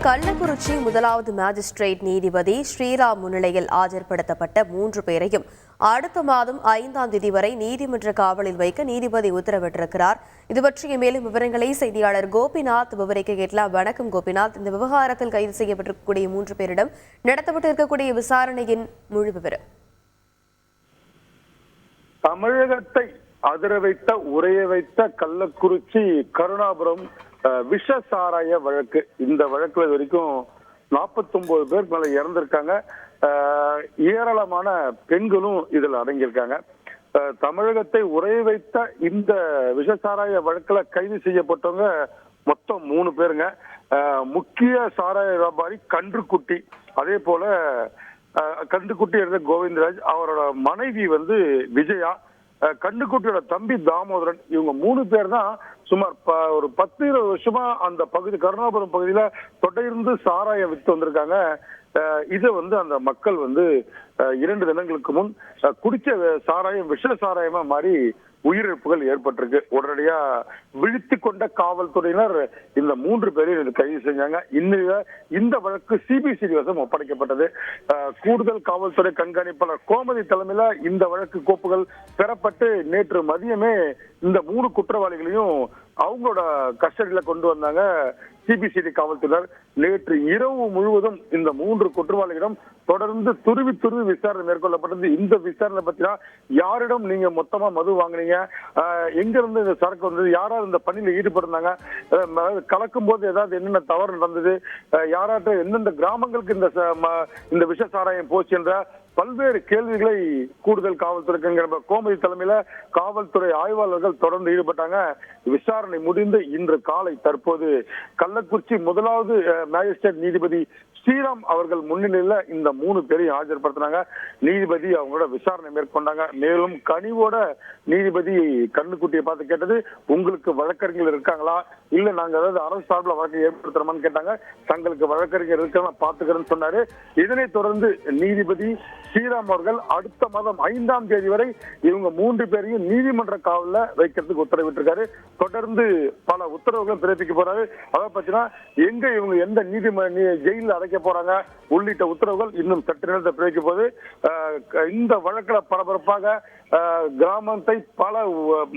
கள்ளக்குறிச்சி முதலாவது மேஜிஸ்ட்ரேட் நீதிபதி ஸ்ரீராம் முன்னிலையில் ஆஜர்படுத்தப்பட்ட 3 பேரையும் அடுத்த மாதம் 5ஆம் தேதி வரை நீதிமன்ற காவலில் வைக்க நீதிபதி உத்தரவிட்டிருக்கிறார். இது பற்றிய மேலும் விவரங்களை செய்தியாளர் கோபிநாத் விவரிக்க கேட்கலாம். வணக்கம் கோபிநாத். இந்த விவகாரத்தில் கைது செய்யப்பட்டிருக்கக்கூடிய 3 பேரிடம் நடத்தப்பட்டிருக்கக்கூடிய விசாரணையின் முழு விவரம். தமிழகத்தை அதிர வைத்த உரைய வைத்த கள்ளக்குறிச்சி கருணாபுரம் விஷ சாராய வழக்கு. இந்த வழக்குல வரைக்கும் 49 பேர் மேல இறந்திருக்காங்க. ஏராளமான பெண்களும் இதுல அடங்கியிருக்காங்க. தமிழகத்தை உரைய வைத்த இந்த விஷ சாராய வழக்குல கைது செய்யப்பட்டவங்க மொத்தம் 3 பேருங்க. முக்கிய சாராய வியாபாரி கன்றுக்குட்டி, அதே போல கன்றுக்குட்டி இருந்த கோவிந்தராஜ், அவரோட மனைவி விஜயா, கன்றுக்குட்டியோட தம்பி தாமோதரன். இவங்க 3 பேர் தான் சுமார் ஒரு 10-20 வருஷமா அந்த பகுதி கருணாபுரம் பகுதியில தொடர்ந்து சாராயம் வித்து வந்திருக்காங்க. இதை அந்த மக்கள் 2 தினங்களுக்கு முன் குடிச்ச சாராயம் விஷ சாராயமா மாறி உயிரிழப்புகள் ஏற்பட்டிருக்கு. உடனடியா விழித்து கொண்ட காவல்துறையினர் இந்த 3 பேரையும் கைது செஞ்சாங்க. இந்த வழக்கு சிபிசிஐடி வசம் ஒப்படைக்கப்பட்டது. கூடுதல் காவல்துறை கண்காணிப்பாளர் கோமதி தலைமையில இந்த வழக்கு கோப்புகள் பெறப்பட்டு நேற்று மதியமே இந்த 3 குற்றவாளிகளையும் அவங்களோட கஸ்டடியில கொண்டு வந்தாங்க சிபிசிஐடி காவல்துறையினர். நேற்று இரவு முழுவதும் இந்த 3 குற்றவாளிகளிடம் தொடர்ந்து துருவி விசாரணை மேற்கொள்ளப்பட்டது. இந்த விசாரணை பத்தினா யாரிடம் நீங்க மொத்தமா மது வாங்கினீங்க, எங்க இருந்து இந்த சரக்கு வந்தது, யாராவது இந்த பணியில ஈடுபட்டிருந்தாங்க, கலக்கும் போது ஏதாவது என்னென்ன தவறு நடந்தது, யாராட்ட எந்தெந்த கிராமங்களுக்கு இந்த விஷ சாராயம் போச்சு என்ற பல்வேறு கேள்விகளை கூடுதல் காவல்துறை கோமதி தலைமையில காவல்துறை ஆய்வாளர்கள் தொடர்ந்து ஈடுபட்டாங்க. விசாரணை முடிந்து இன்று காலை தற்போது கள்ளக்குறிச்சி முதலாவது மேஜிஸ்ட்ரேட் நீதிபதி ஸ்ரீராம் அவர்கள் முன்னிலையில இந்த 3 பேரையும் ஆஜர்படுத்தினாங்க. நீதிபதி அவங்களோட விசாரணை மேற்கொண்டாங்க. மேலும் கனிவோட நீதிபதி கண்ணுக்குட்டியை பார்த்து கேட்டது, உங்களுக்கு வழக்கறிஞர்கள் இருக்காங்களா, இல்ல நாங்க ஏதாவது அரசு சார்பில் வழக்கை ஏற்படுத்துறோமான்னு கேட்டாங்க. தங்களுக்கு வழக்கறிஞர் இருக்க பாத்துக்கிறேன்னு சொன்னாரு. இதனைத் தொடர்ந்து நீதிபதி ஸ்ரீராம் அவர்கள் அடுத்த மாதம் 5ஆம் தேதி வரை இவங்க 3 பேரையும் நீதிமன்ற காவல்ல வைக்கிறதுக்கு உத்தரவிட்டிருக்காரு. தொடர்ந்து பல உத்தரவுகளும் பிறப்பிக்க போறாரு. அதை பத்தினா எங்க இவங்க எந்த ஜெயில அடைக்க போறாங்க உள்ளிட்ட உத்தரவுகள் இன்னும் சற்று நேரத்தை பிறப்பிக்க போது. இந்த வழக்கில் பரபரப்பாக கிராமத்தை பல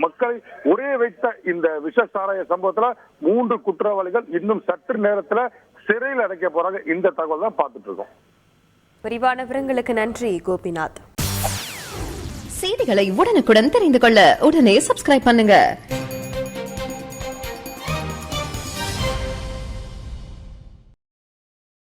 மக்களை ஒரே வைத்த இந்த விஷ சாராய சம்பவத்துல 3 குற்றவாளிகள் இன்னும் சற்று நேரத்துல சிறையில் அடைக்க போறாங்க. இந்த தகவல் தான் பார்த்துட்டு இருக்கோம். விரிவான விவரங்களுக்கு நன்றி கோபிநாத். செய்திகளை உடனுக்குடன் தெரிந்து கொள்ள உடனே சப்ஸ்கிரைப் பண்ணுங்க.